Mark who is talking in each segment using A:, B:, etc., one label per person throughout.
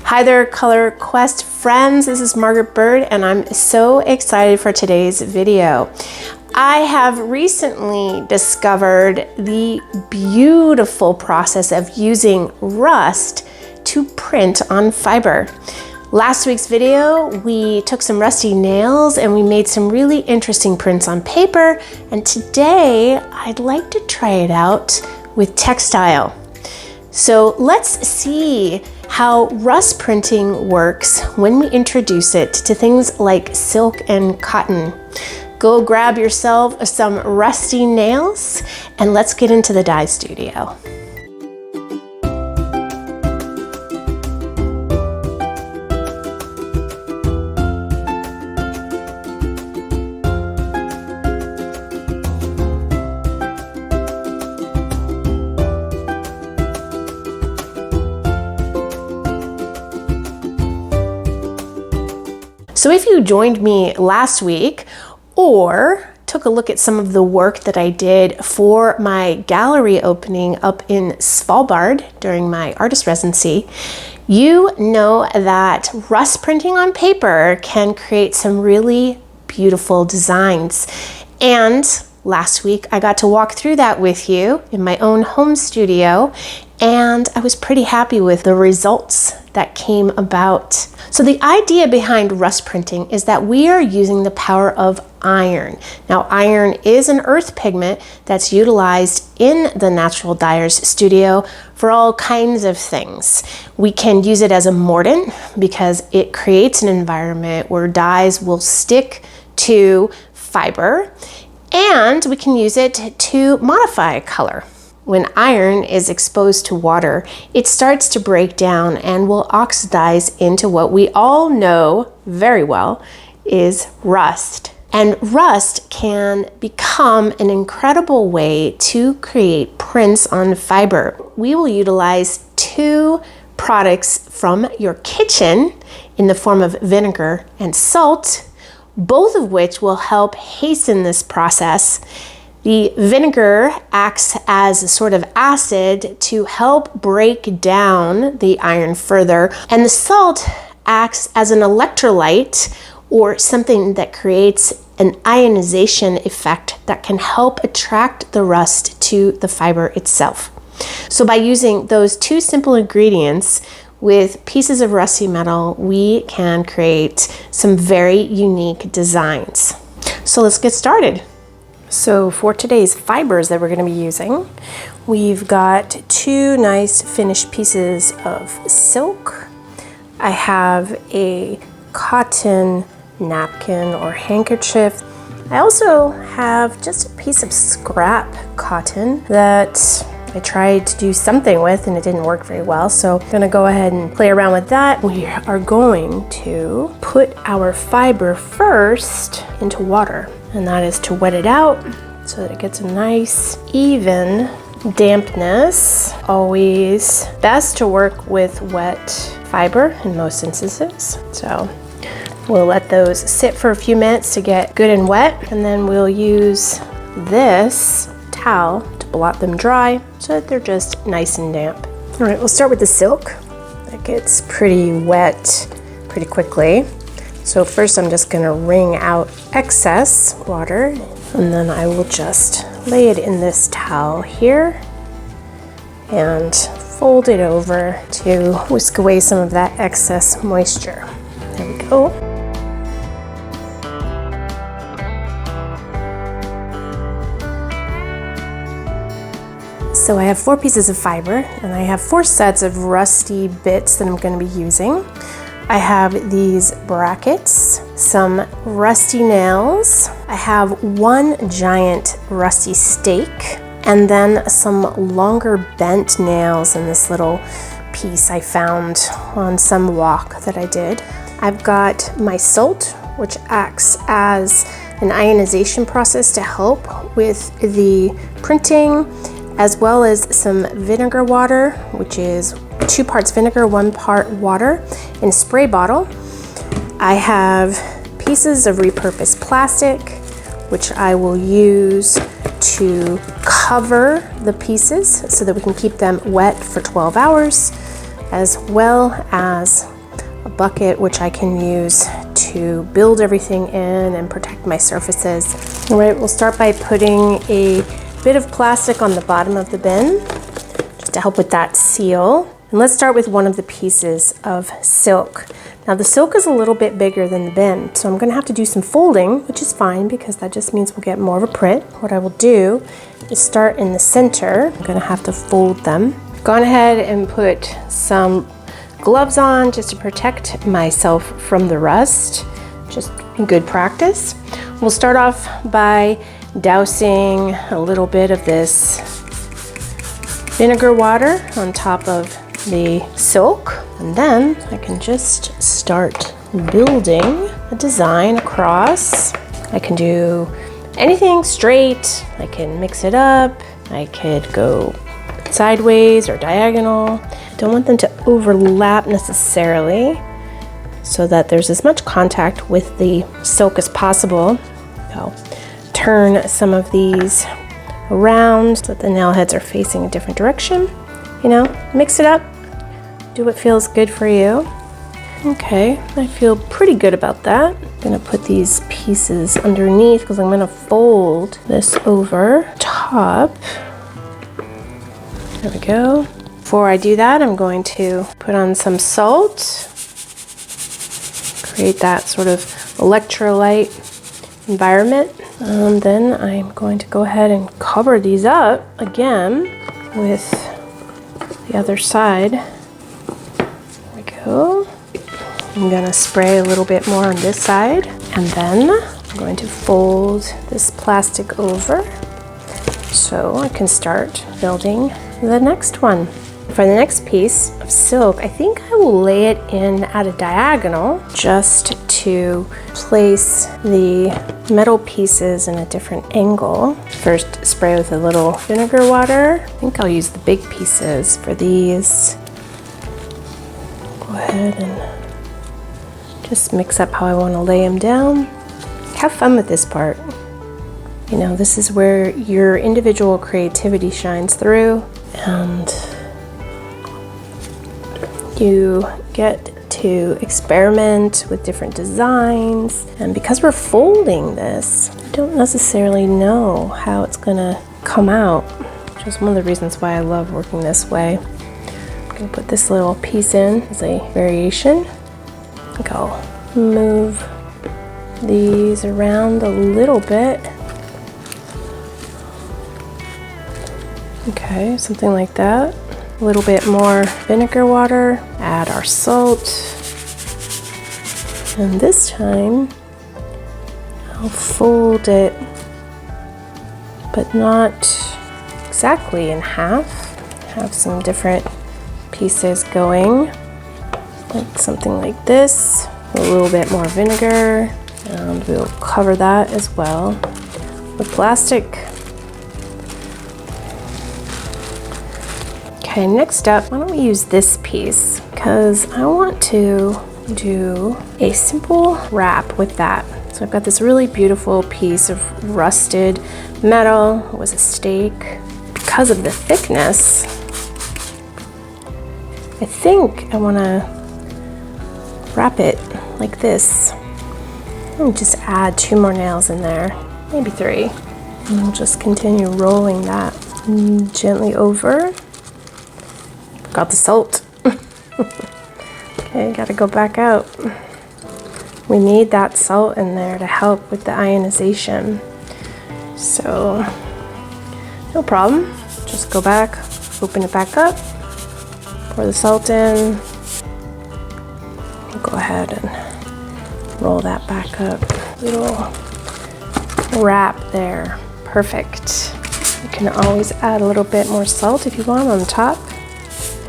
A: Hi there, Color Quest friends. This is Margaret Byrd, and I'm so excited for today's video. I have recently discovered the beautiful process of using rust to print on fiber. Last week's video, we took some rusty nails and we made some really interesting prints on paper. And today, I'd like to try it out with textile. So let's see how rust printing works when we introduce it to things like silk and cotton. Go grab yourself some rusty nails and let's get into the dye studio. So if you joined me last week or took a look at some of the work that I did for my gallery opening up in Svalbard during my artist residency, you know that rust printing on paper can create some really beautiful designs. And last week I got to walk through that with you in my own home studio, and I was pretty happy with the results that came about. So the idea behind rust printing is that we are using the power of iron. Now, iron is an earth pigment that's utilized in the natural dyer's studio for all kinds of things. We can use it as a mordant because it creates an environment where dyes will stick to fiber, and we can use it to modify color. When iron is exposed to water, it starts to break down and will oxidize into what we all know very well is rust. And rust can become an incredible way to create prints on fiber. We will utilize two products from your kitchen in the form of vinegar and salt, both of which will help hasten this process. The vinegar acts as a sort of acid to help break down the iron further, and the salt acts as an electrolyte or something that creates an ionization effect that can help attract the rust to the fiber itself. So by using those two simple ingredients with pieces of rusty metal, we can create some very unique designs. So let's get started. So for today's fibers that we're going to be using, we've got two nice finished pieces of silk. I have a cotton napkin or handkerchief. I also have just a piece of scrap cotton that I tried to do something with and it didn't work very well. So I'm going to go ahead and play around with that. We are going to put our fiber first into water, and that is to wet it out so that it gets a nice even dampness. Always best to work with wet fiber in most instances. So we'll let those sit for a few minutes to get good and wet, and then we'll use this towel to blot them dry so that they're just nice and damp. All right, we'll start with the silk. It gets pretty wet pretty quickly. So first I'm just gonna wring out excess water, and then I will just lay it in this towel here and fold it over to whisk away some of that excess moisture. There we go. So I have 4 pieces of fiber, and I have 4 sets of rusty bits that I'm going to be using. I have these brackets, some rusty nails, I have 1 giant rusty stake, and then some longer bent nails in this little piece I found on some walk that I did. I've got my salt, which acts as an ionization process to help with the printing, as well as some vinegar water, which is 2 parts vinegar, 1 part water in a spray bottle. I have pieces of repurposed plastic, which I will use to cover the pieces so that we can keep them wet for 12 hours, as well as a bucket which I can use to build everything in and protect my surfaces. All right, we'll start by putting a bit of plastic on the bottom of the bin just to help with that seal. And let's start with one of the pieces of silk. Now the silk is a little bit bigger than the bin, so I'm gonna have to do some folding, which is fine because that just means we'll get more of a print. What I will do is start in the center. I'm gonna have to fold them. Gone ahead and put some gloves on just to protect myself from the rust, just good practice. We'll start off by dousing a little bit of this vinegar water on top of the silk, and then I can just start building a design across. I can do anything straight, I can mix it up, I could go sideways or diagonal. Don't want them to overlap necessarily so that there's as much contact with the silk as possible. I'll turn some of these around so that the nail heads are facing a different direction. You know, mix it up, do what feels good for you. Okay, I feel pretty good about that. I'm gonna put these pieces underneath because I'm gonna fold this over top. There we go. Before I do that, I'm going to put on some salt, create that sort of electrolyte environment. And then I'm going to go ahead and cover these up again with the other side. There we go. I'm gonna spray a little bit more on this side, and then I'm going to fold this plastic over so I can start building the next one. For the next piece of silk, I think I will lay it in at a diagonal just to place the metal pieces in a different angle. First, spray with a little vinegar water. I think I'll use the big pieces for these. Go ahead and just mix up how I want to lay them down. Have fun with this part. You know, this is where your individual creativity shines through, and you get to experiment with different designs. And because we're folding this, I don't necessarily know how it's gonna come out, which is one of the reasons why I love working this way. I'm gonna put this little piece in as a variation. I think I'll move these around a little bit. Okay, something like that. A little bit more vinegar water, add our salt, and this time I'll fold it, but not exactly in half. Have some different pieces going, like something like this, a little bit more vinegar, and we'll cover that as well with plastic. Okay, next up, why don't we use this piece? Because I want to do a simple wrap with that. So I've got this really beautiful piece of rusted metal. It was a stake. Because of the thickness, I think I want to wrap it like this. And just add 2 more nails in there, maybe 3. And we'll just continue rolling that gently over. Got the salt. Okay, gotta go back out. We need that salt in there to help with the ionization. So, no problem. Just go back, open it back up, pour the salt in. Go ahead and roll that back up. Little wrap there. Perfect. You can always add a little bit more salt if you want on top.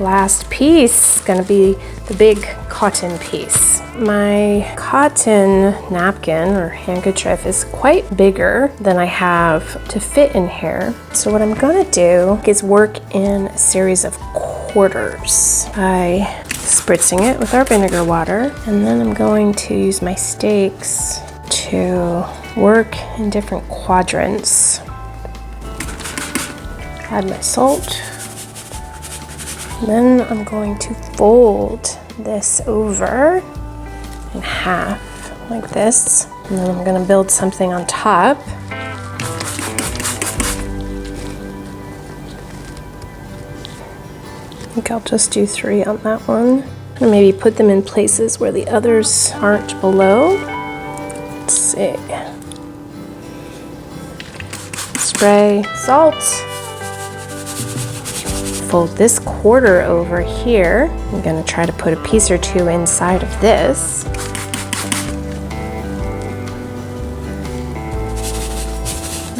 A: Last piece, gonna be the big cotton piece. My cotton napkin or handkerchief is quite bigger than I have to fit in here. So what I'm gonna do is work in a series of quarters by spritzing it with our vinegar water, and then I'm going to use my stakes to work in different quadrants. Add my salt. Then I'm going to fold this over in half like this. And then I'm gonna build something on top. I think I'll just do 3 on that one. And maybe put them in places where the others aren't below. Let's see. Spray salt. Fold this quarter over here. I'm gonna try to put a piece or 2 inside of this.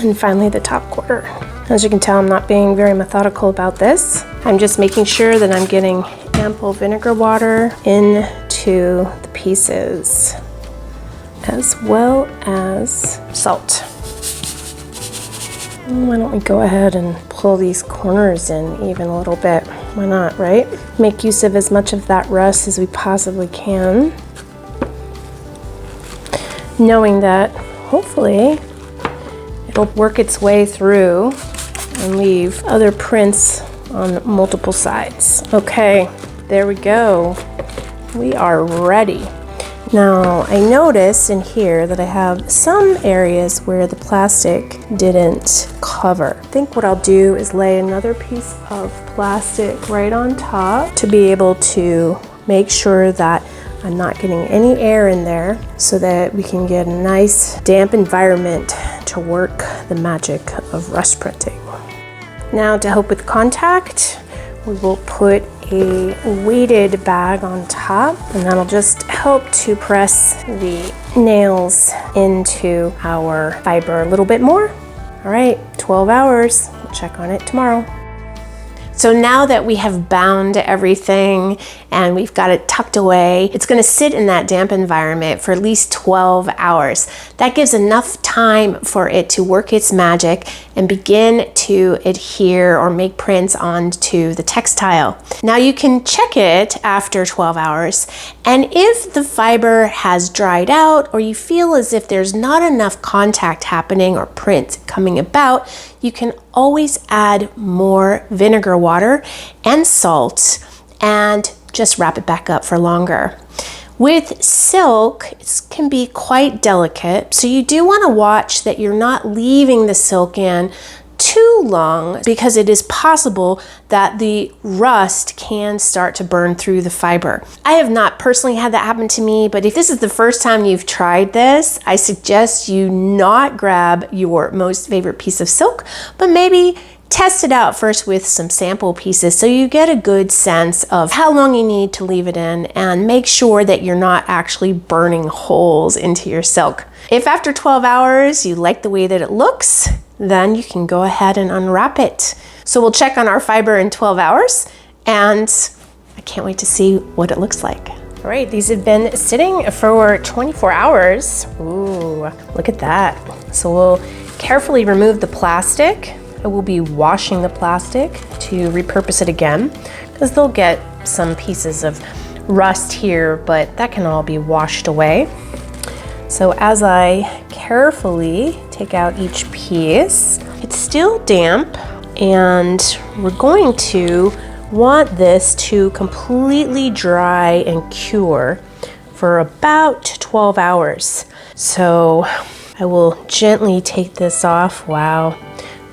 A: And finally the top quarter. As you can tell, I'm not being very methodical about this. I'm just making sure that I'm getting ample vinegar water into the pieces, as well as salt. Why don't we go ahead and pull these corners in even a little bit? Why not, right? Make use of as much of that rust as we possibly can, knowing that hopefully it'll work its way through and leave other prints on multiple sides. Okay, there we go. We are ready. Now, I notice in here that I have some areas where the plastic didn't cover. I think what I'll do is lay another piece of plastic right on top to be able to make sure that I'm not getting any air in there, so that we can get a nice damp environment to work the magic of rust printing. Now, to help with contact, we will put a weighted bag on top, and that'll just help to press the nails into our fiber a little bit more. All right, 12 hours. We'll check on it tomorrow. So now that we have bound everything and we've got it tucked away, it's gonna sit in that damp environment for at least 12 hours. That gives enough time for it to work its magic and begin to adhere or make prints onto the textile. Now you can check it after 12 hours, and if the fiber has dried out or you feel as if there's not enough contact happening or print coming about, you can always add more vinegar water and salt and just wrap it back up for longer. With silk, it can be quite delicate, so you do want to watch that you're not leaving the silk in too long, because it is possible that the rust can start to burn through the fiber. I have not personally had that happen to me, but if this is the first time you've tried this, I suggest you not grab your most favorite piece of silk, but maybe test it out first with some sample pieces so you get a good sense of how long you need to leave it in, and make sure that you're not actually burning holes into your silk. If after 12 hours you like the way that it looks, then you can go ahead and unwrap it. So we'll check on our fiber in 12 hours, and I can't wait to see what it looks like. All right, these have been sitting for 24 hours. Ooh, look at that. So we'll carefully remove the plastic. I will be washing the plastic to repurpose it again, because they'll get some pieces of rust here, but that can all be washed away. So as I carefully take out each piece, it's still damp, and we're going to want this to completely dry and cure for about 12 hours. So I will gently take this off. Wow.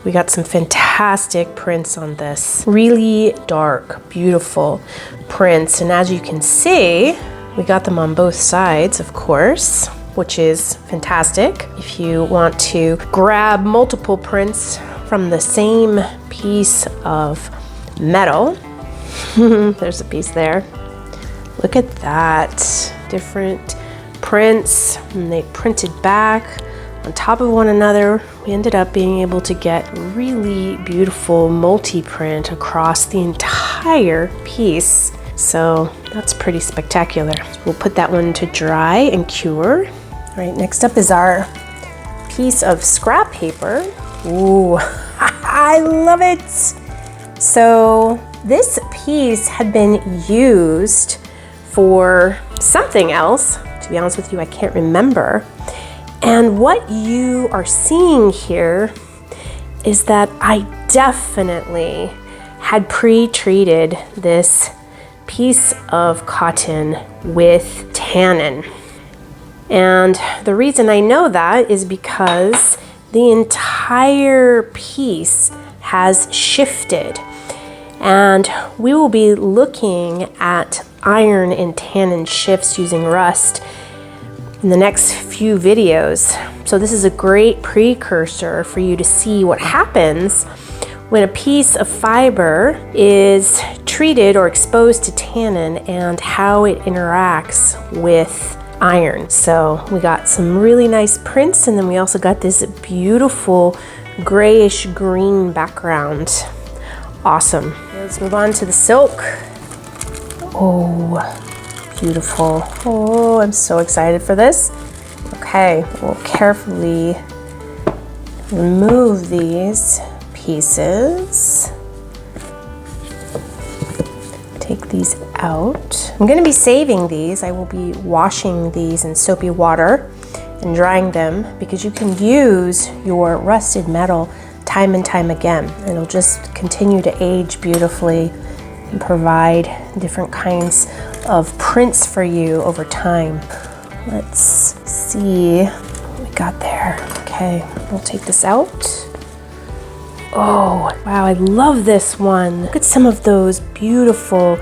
A: We got some fantastic prints on this. Really dark, beautiful prints. And as you can see, we got them on both sides, of course, which is fantastic. If you want to grab multiple prints from the same piece of metal, there's a piece there. Look at that. Different prints, and they printed back on top of one another. We ended up being able to get really beautiful multi-print across the entire piece. So that's pretty spectacular. We'll put that one to dry and cure. All right, next up is our piece of scrap paper. Ooh, I love it. So this piece had been used for something else. To be honest with you, I can't remember. And what you are seeing here is that I definitely had pre-treated this piece of cotton with tannin. And the reason I know that is because the entire piece has shifted. And we will be looking at iron and tannin shifts using rust in the next few videos. So this is a great precursor for you to see what happens when a piece of fiber is treated or exposed to tannin and how it interacts with iron. So we got some really nice prints, and then we also got this beautiful grayish green background. Awesome. Let's move on to the silk. Oh, beautiful. Oh, I'm so excited for this. Okay, we'll carefully remove these pieces. Take these out. I'm going to be saving these. I will be washing these in soapy water and drying them, because you can use your rusted metal time and time again. It'll just continue to age beautifully and provide different kinds of prints for you over time. Let's see what we got there. Okay, we'll take this out. Oh, wow, I love this one. Look at some of those beautiful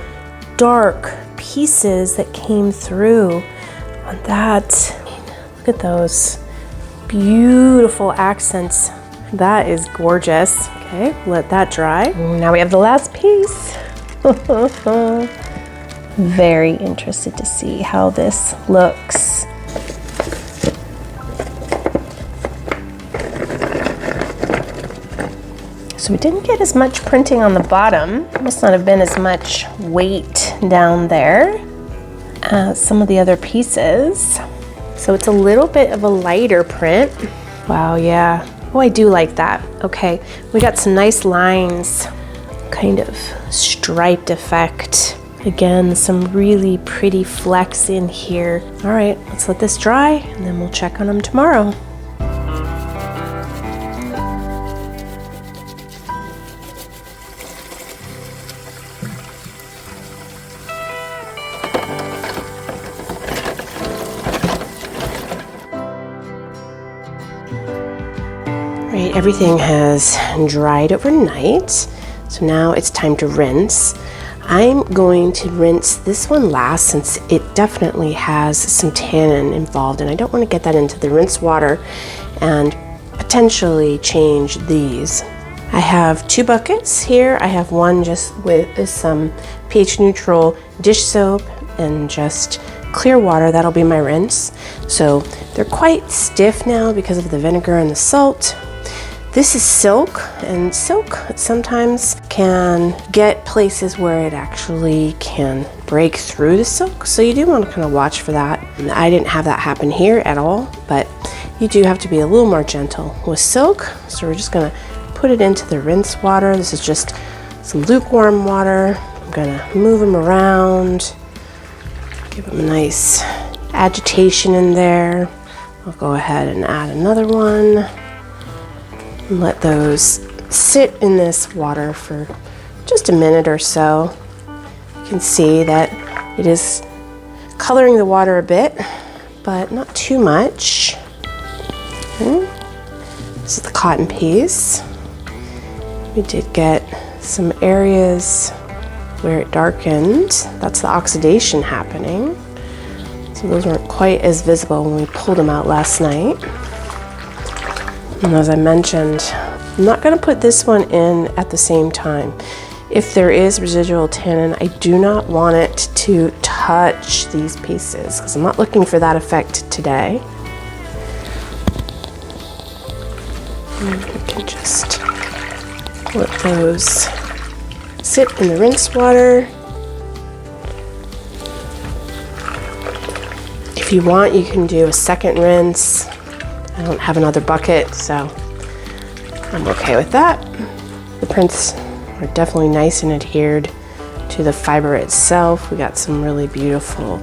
A: dark pieces that came through on that. Look at those beautiful accents. That is gorgeous. Okay, let that dry. Now we have the last piece. Very interested to see how this looks. So we didn't get as much printing on the bottom. Must not have been as much weight down there as some of the other pieces. So it's a little bit of a lighter print. Wow, yeah. Oh, I do like that. Okay, we got some nice lines, kind of striped effect. Again, some really pretty flecks in here. All right, let's let this dry and then we'll check on them tomorrow. Right, everything has dried overnight, so now it's time to rinse. I'm going to rinse this one last, since it definitely has some tannin involved, and I don't want to get that into the rinse water and potentially change these. I have 2 buckets here. I have one just with some pH neutral dish soap and just clear water. That'll be my rinse. So they're quite stiff now because of the vinegar and the salt. This is silk, and silk sometimes can get places where it actually can break through the silk, so you do want to kind of watch for that. And I didn't have that happen here at all, but you do have to be a little more gentle with silk. So we're just going to put it into the rinse water. This is just some lukewarm water. I'm going to move them around, give them a nice agitation in there. I'll go ahead and add another one. And let those sit in this water for just a minute or so. You can see that it is coloring the water a bit, but not too much. Okay. This is the cotton piece. We did get some areas where it darkened. That's the oxidation happening. So those weren't quite as visible when we pulled them out last night. And as I mentioned, I'm not going to put this one in at the same time. If there is residual tannin, I do not want it to touch these pieces, because I'm not looking for that effect today. And we can just let those sit in the rinse water. If you want, you can do a second rinse. I don't have another bucket, so I'm okay with that. The prints are definitely nice and adhered to the fiber itself. We got some really beautiful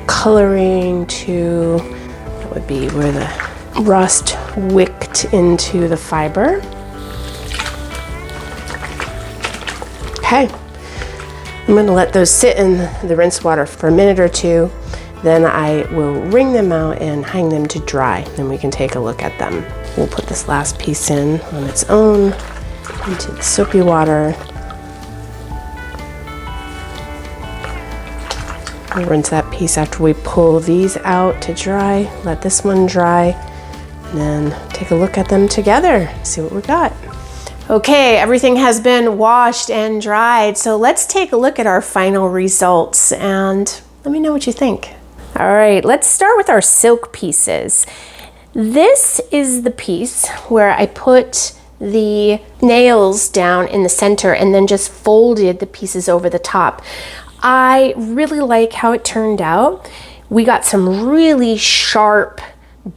A: coloring too. That would be where the rust wicked into the fiber. Okay, I'm going to let those sit in the rinse water for a minute or two. Then I will wring them out and hang them to dry. Then we can take a look at them. We'll put this last piece in on its own into the soapy water. We'll rinse that piece after we pull these out to dry. Let this one dry. And then take a look at them together. See what we got. Okay, everything has been washed and dried. So let's take a look at our final results and let me know what you think. All right, let's start with our silk pieces. This is the piece where I put the nails down in the center and then just folded the pieces over the top. I really like how it turned out. We got some really sharp,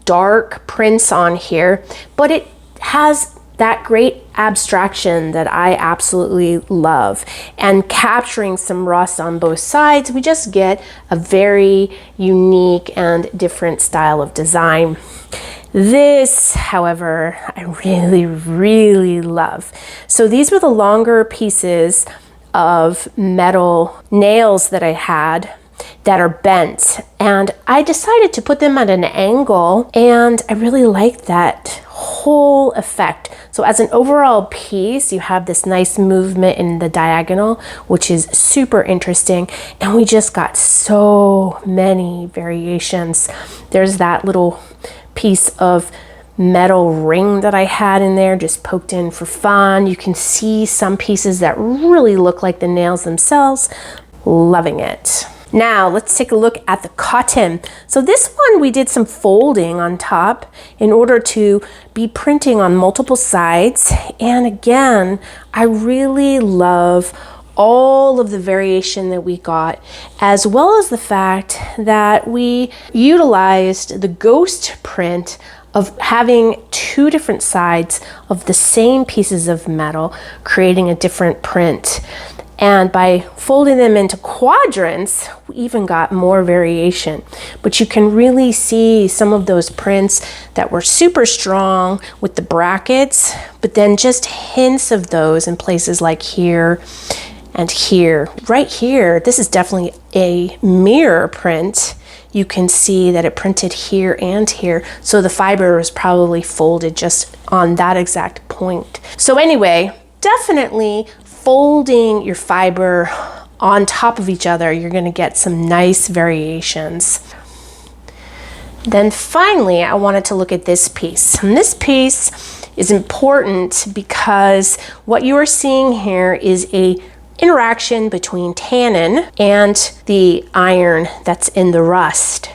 A: dark prints on here, but it has that great abstraction that I absolutely love. And capturing some rust on both sides, we just get a very unique and different style of design. This, however, I really, really love. So these were the longer pieces of metal nails that I had that are bent, and I decided to put them at an angle, and I really liked that whole effect. So as an overall piece, you have this nice movement in the diagonal, which is super interesting, and we just got so many variations. There's that little piece of metal ring that I had in there, just poked in for fun. You can see some pieces that really look like the nails themselves. Loving it. Now let's take a look at the cotton. So this one we did some folding on top in order to be printing on multiple sides. And again, I really love all of the variation that we got, as well as the fact that we utilized the ghost print of having two different sides of the same pieces of metal, creating a different print. And by folding them into quadrants, we even got more variation. But you can really see some of those prints that were super strong with the brackets, but then just hints of those in places like here and here. Right here, this is definitely a mirror print. You can see that it printed here and here. So the fiber was probably folded just on that exact point. So anyway, definitely folding your fiber on top of each other, you're going to get some nice variations. Then finally, I wanted to look at this piece. And this piece is important because what you are seeing here is a interaction between tannin and the iron that's in the rust.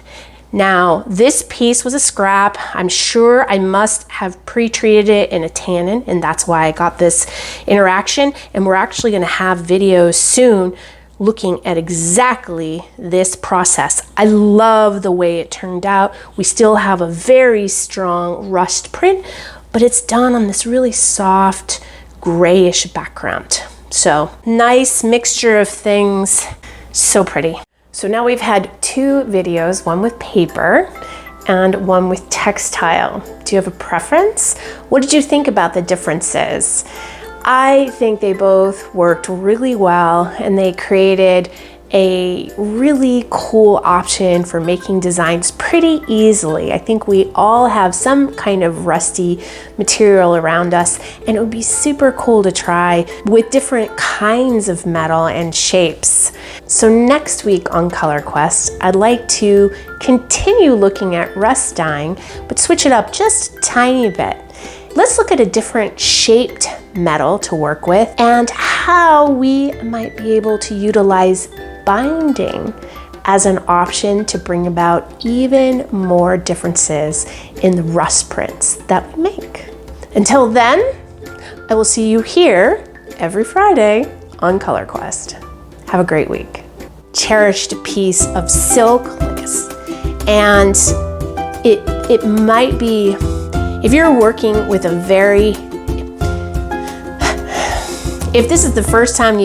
A: Now, this piece was a scrap. I'm sure I must have pre-treated it in a tannin, and that's why I got this interaction. And we're actually going to have videos soon looking at exactly this process. I love the way it turned out. We still have a very strong rust print, but it's done on this really soft grayish background. So nice mixture of things, so pretty. So now we've had two videos, one with paper and one with textile. Do you have a preference? What did you think about the differences? I think they both worked really well and they created a really cool option for making designs pretty easily. I think we all have some kind of rusty material around us, and it would be super cool to try with different kinds of metal and shapes. So next week on Color Quest, I'd like to continue looking at rust dyeing, but switch it up just a tiny bit. Let's look at a different shaped metal to work with and how we might be able to utilize binding as an option to bring about even more differences in the rust prints that we make. Until then, I will see you here every Friday on Color Quest. Have a great week. Cherished piece of silk, and it might be, if you're working with a very, if this is the first time you